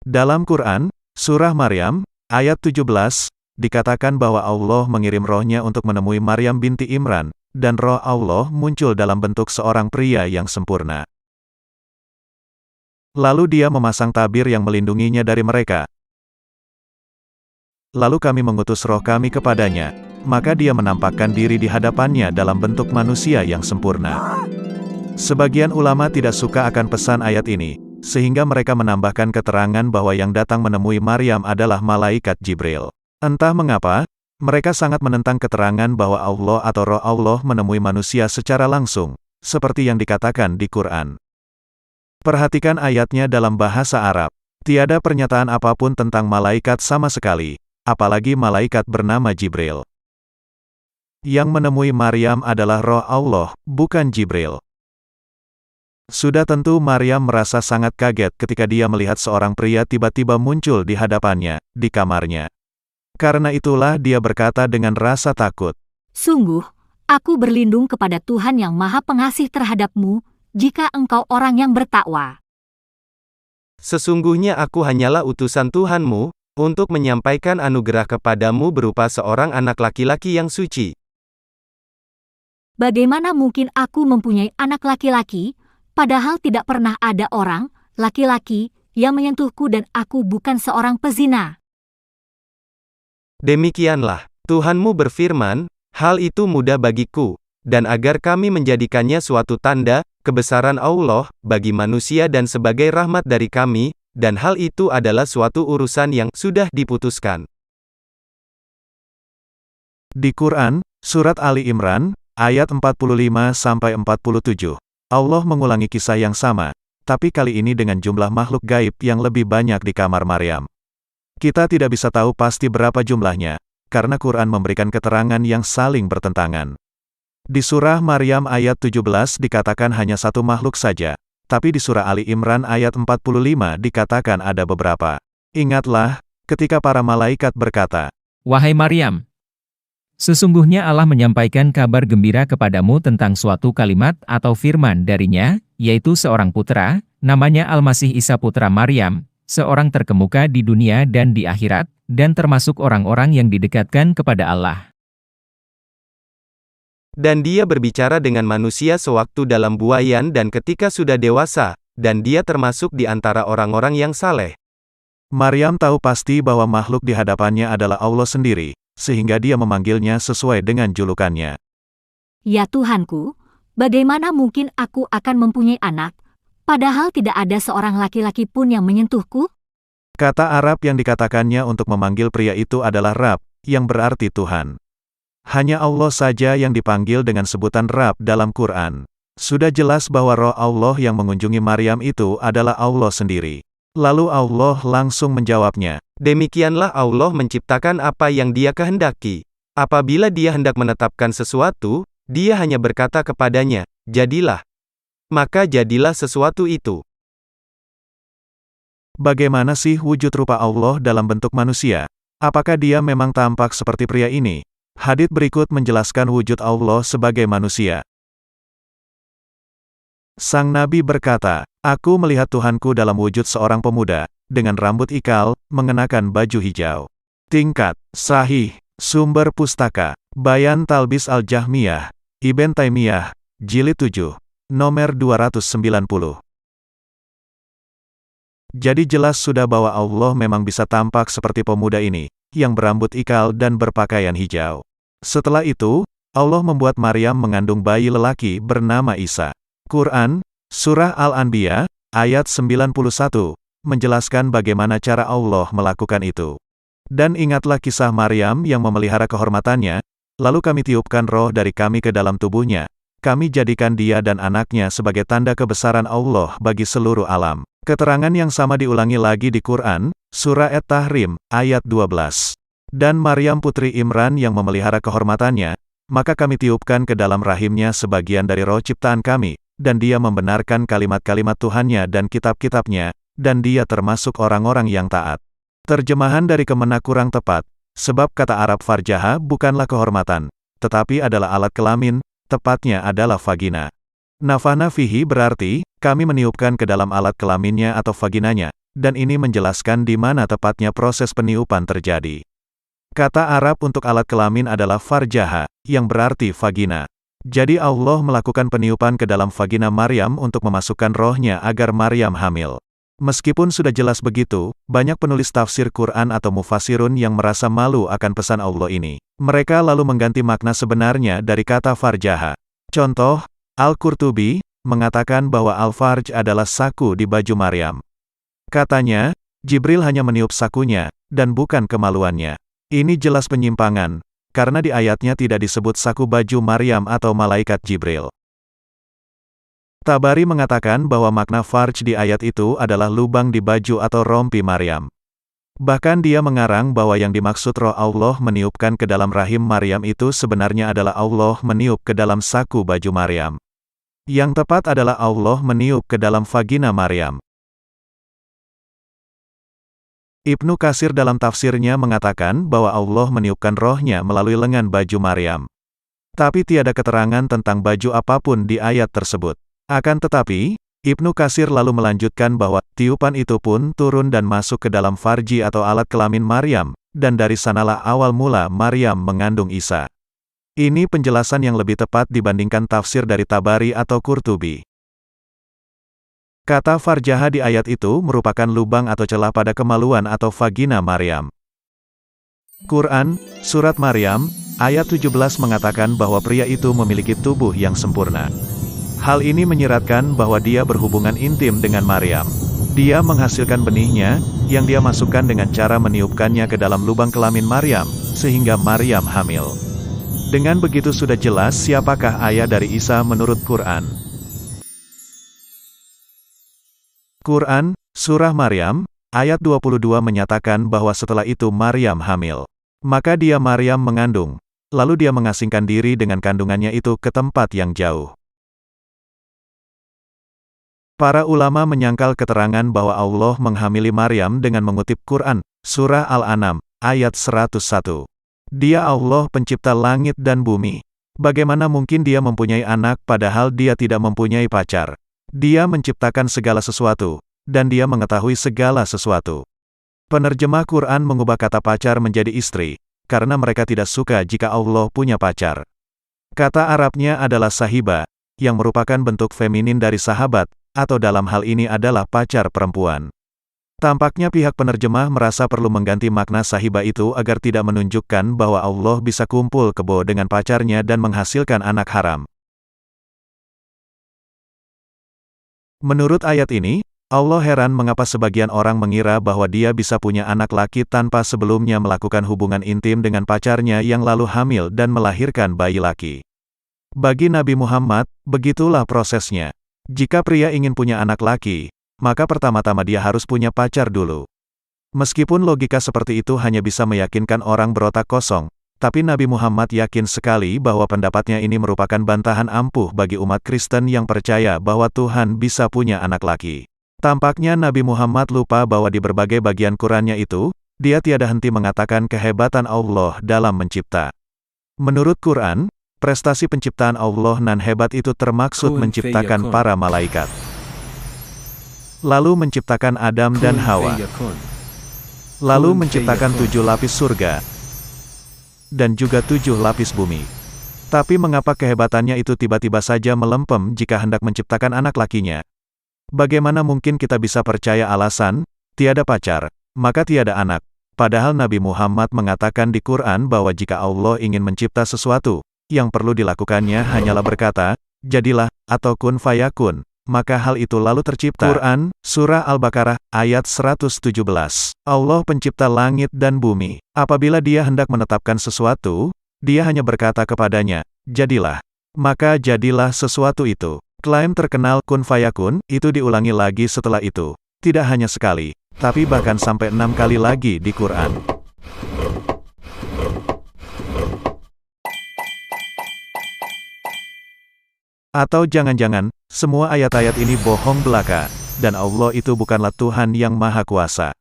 Dalam Quran, Surah Maryam, ayat 17, dikatakan bahwa Allah mengirim rohnya untuk menemui Maryam binti Imran, dan roh Allah muncul dalam bentuk seorang pria yang sempurna. Lalu dia memasang tabir yang melindunginya dari mereka. Lalu kami mengutus roh kami kepadanya, maka dia menampakkan diri di hadapannya dalam bentuk manusia yang sempurna. Sebagian ulama tidak suka akan pesan ayat ini, sehingga mereka menambahkan keterangan bahwa yang datang menemui Maryam adalah malaikat Jibril. Entah mengapa, mereka sangat menentang keterangan bahwa Allah atau roh Allah menemui manusia secara langsung, seperti yang dikatakan di Quran. Perhatikan ayatnya dalam bahasa Arab. Tiada pernyataan apapun tentang malaikat sama sekali, apalagi malaikat bernama Jibril. Yang menemui Maryam adalah roh Allah, bukan Jibril. Sudah tentu Maryam merasa sangat kaget ketika dia melihat seorang pria tiba-tiba muncul di hadapannya, di kamarnya. Karena itulah dia berkata dengan rasa takut, "Sungguh, aku berlindung kepada Tuhan yang Maha Pengasih terhadapmu, jika engkau orang yang bertakwa. Sesungguhnya aku hanyalah utusan Tuhanmu, untuk menyampaikan anugerah kepadamu berupa seorang anak laki-laki yang suci. Bagaimana mungkin aku mempunyai anak laki-laki, padahal tidak pernah ada orang, laki-laki, yang menyentuhku dan aku bukan seorang pezina?" Demikianlah, Tuhanmu berfirman, hal itu mudah bagiku, dan agar kami menjadikannya suatu tanda, kebesaran Allah, bagi manusia dan sebagai rahmat dari kami, dan hal itu adalah suatu urusan yang sudah diputuskan. Di Quran, Surat Ali Imran, ayat 45-47, Allah mengulangi kisah yang sama, tapi kali ini dengan jumlah makhluk gaib yang lebih banyak di kamar Maryam. Kita tidak bisa tahu pasti berapa jumlahnya, karena Quran memberikan keterangan yang saling bertentangan. Di surah Maryam ayat 17 dikatakan hanya satu makhluk saja, tapi di surah Ali Imran ayat 45 dikatakan ada beberapa. Ingatlah, ketika para malaikat berkata, "Wahai Maryam, sesungguhnya Allah menyampaikan kabar gembira kepadamu tentang suatu kalimat atau firman darinya, yaitu seorang putra, namanya Al-Masih Isa putra Maryam, seorang terkemuka di dunia dan di akhirat, dan termasuk orang-orang yang didekatkan kepada Allah. Dan dia berbicara dengan manusia sewaktu dalam buayan dan ketika sudah dewasa, dan dia termasuk di antara orang-orang yang saleh." Maryam tahu pasti bahwa makhluk di hadapannya adalah Allah sendiri, sehingga dia memanggilnya sesuai dengan julukannya. "Ya Tuhanku, bagaimana mungkin aku akan mempunyai anak, padahal tidak ada seorang laki-laki pun yang menyentuhku?" Kata Arab yang dikatakannya untuk memanggil pria itu adalah Rab, yang berarti Tuhan. Hanya Allah saja yang dipanggil dengan sebutan Rab dalam Quran. Sudah jelas bahwa roh Allah yang mengunjungi Maryam itu adalah Allah sendiri. Lalu Allah langsung menjawabnya, Demikianlah Allah menciptakan apa yang Dia kehendaki. Apabila Dia hendak menetapkan sesuatu, Dia hanya berkata kepadanya, "Jadilah." Maka jadilah sesuatu itu. Bagaimana sih wujud rupa Allah dalam bentuk manusia? Apakah dia memang tampak seperti pria ini? Hadits berikut menjelaskan wujud Allah sebagai manusia. Sang Nabi berkata, "Aku melihat Tuhanku dalam wujud seorang pemuda, dengan rambut ikal, mengenakan baju hijau." Tingkat, Sahih, sumber pustaka, Bayan Talbis Al-Jahmiyah, Ibn Taimiyah, Jilid 7, nomor 290. Jadi jelas sudah bahwa Allah memang bisa tampak seperti pemuda ini, yang berambut ikal dan berpakaian hijau. Setelah itu, Allah membuat Maryam mengandung bayi lelaki bernama Isa. Quran, Surah Al-Anbiya, ayat 91, menjelaskan bagaimana cara Allah melakukan itu. Dan ingatlah kisah Maryam yang memelihara kehormatannya, lalu kami tiupkan roh dari kami ke dalam tubuhnya. Kami jadikan dia dan anaknya sebagai tanda kebesaran Allah bagi seluruh alam. Keterangan yang sama diulangi lagi di Quran, Surah At-Tahrim, ayat 12. Dan Maryam putri Imran yang memelihara kehormatannya, maka kami tiupkan ke dalam rahimnya sebagian dari roh ciptaan kami, dan dia membenarkan kalimat-kalimat Tuhannya dan kitab-kitabnya, dan dia termasuk orang-orang yang taat. Terjemahan dari Kemenak kurang tepat, sebab kata Arab farjaha bukanlah kehormatan, tetapi adalah alat kelamin, tepatnya adalah vagina. Nafana fihi berarti, kami meniupkan ke dalam alat kelaminnya atau vaginanya, dan ini menjelaskan di mana tepatnya proses peniupan terjadi. Kata Arab untuk alat kelamin adalah farjaha, yang berarti vagina. Jadi Allah melakukan peniupan ke dalam vagina Maryam untuk memasukkan rohnya agar Maryam hamil. Meskipun sudah jelas begitu, banyak penulis tafsir Quran atau mufasirun yang merasa malu akan pesan Allah ini. Mereka lalu mengganti makna sebenarnya dari kata farjaha. Contoh, Al-Qurtubi mengatakan bahwa al-farj adalah saku di baju Maryam. Katanya, Jibril hanya meniup sakunya, dan bukan kemaluannya. Ini jelas penyimpangan, karena di ayatnya tidak disebut saku baju Maryam atau malaikat Jibril. Tabari mengatakan bahwa makna farj di ayat itu adalah lubang di baju atau rompi Maryam. Bahkan dia mengarang bahwa yang dimaksud roh Allah meniupkan ke dalam rahim Maryam itu sebenarnya adalah Allah meniup ke dalam saku baju Maryam. Yang tepat adalah Allah meniup ke dalam vagina Maryam. Ibnu Katsir dalam tafsirnya mengatakan bahwa Allah meniupkan rohnya melalui lengan baju Maryam. Tapi tiada keterangan tentang baju apapun di ayat tersebut. Akan tetapi, Ibnu Katsir lalu melanjutkan bahwa tiupan itu pun turun dan masuk ke dalam farji atau alat kelamin Maryam, dan dari sanalah awal mula Maryam mengandung Isa. Ini penjelasan yang lebih tepat dibandingkan tafsir dari Tabari atau Qurtubi. Kata farjaha di ayat itu merupakan lubang atau celah pada kemaluan atau vagina Maryam. Quran, Surat Maryam, ayat 17 mengatakan bahwa pria itu memiliki tubuh yang sempurna. Hal ini menyiratkan bahwa dia berhubungan intim dengan Maryam. Dia menghasilkan benihnya, yang dia masukkan dengan cara meniupkannya ke dalam lubang kelamin Maryam, sehingga Maryam hamil. Dengan begitu sudah jelas siapakah ayah dari Isa menurut Quran. Quran, Surah Maryam, ayat 22 menyatakan bahwa setelah itu Maryam hamil. Maka dia Maryam mengandung, lalu dia mengasingkan diri dengan kandungannya itu ke tempat yang jauh. Para ulama menyangkal keterangan bahwa Allah menghamili Maryam dengan mengutip Quran, Surah Al-An'am, ayat 101. Dia Allah pencipta langit dan bumi. Bagaimana mungkin dia mempunyai anak padahal dia tidak mempunyai pacar? Dia menciptakan segala sesuatu, dan dia mengetahui segala sesuatu. Penerjemah Quran mengubah kata pacar menjadi istri, karena mereka tidak suka jika Allah punya pacar. Kata Arabnya adalah sahiba, yang merupakan bentuk feminin dari sahabat, atau dalam hal ini adalah pacar perempuan. Tampaknya pihak penerjemah merasa perlu mengganti makna sahiba itu agar tidak menunjukkan bahwa Allah bisa kumpul kebo dengan pacarnya dan menghasilkan anak haram. Menurut ayat ini, Allah heran mengapa sebagian orang mengira bahwa dia bisa punya anak laki tanpa sebelumnya melakukan hubungan intim dengan pacarnya yang lalu hamil dan melahirkan bayi laki. Bagi Nabi Muhammad, begitulah prosesnya. Jika pria ingin punya anak laki, maka pertama-tama dia harus punya pacar dulu. Meskipun logika seperti itu hanya bisa meyakinkan orang berotak kosong, tapi Nabi Muhammad yakin sekali bahwa pendapatnya ini merupakan bantahan ampuh bagi umat Kristen yang percaya bahwa Tuhan bisa punya anak laki. Tampaknya Nabi Muhammad lupa bahwa di berbagai bagian Qurannya itu, dia tiada henti mengatakan kehebatan Allah dalam mencipta. Menurut Quran, prestasi penciptaan Allah nan hebat itu termaksud menciptakan para malaikat. Lalu menciptakan Adam dan Hawa. Lalu menciptakan 7 lapis surga. Dan juga 7 lapis bumi. Tapi mengapa kehebatannya itu tiba-tiba saja melempem jika hendak menciptakan anak lakinya? Bagaimana mungkin kita bisa percaya alasan, tiada pacar, maka tiada anak? Padahal Nabi Muhammad mengatakan di Quran bahwa jika Allah ingin mencipta sesuatu, yang perlu dilakukannya hanyalah berkata, jadilah, atau kun fayakun, maka hal itu lalu tercipta. Quran, Surah Al-Baqarah, ayat 117. Allah pencipta langit dan bumi. Apabila dia hendak menetapkan sesuatu, dia hanya berkata kepadanya, jadilah. Maka jadilah sesuatu itu. Klaim terkenal kun fayakun, itu diulangi lagi setelah itu. Tidak hanya sekali, tapi bahkan sampai 6 kali lagi di Quran. Atau jangan-jangan, semua ayat-ayat ini bohong belaka, dan Allah itu bukanlah Tuhan yang Maha Kuasa.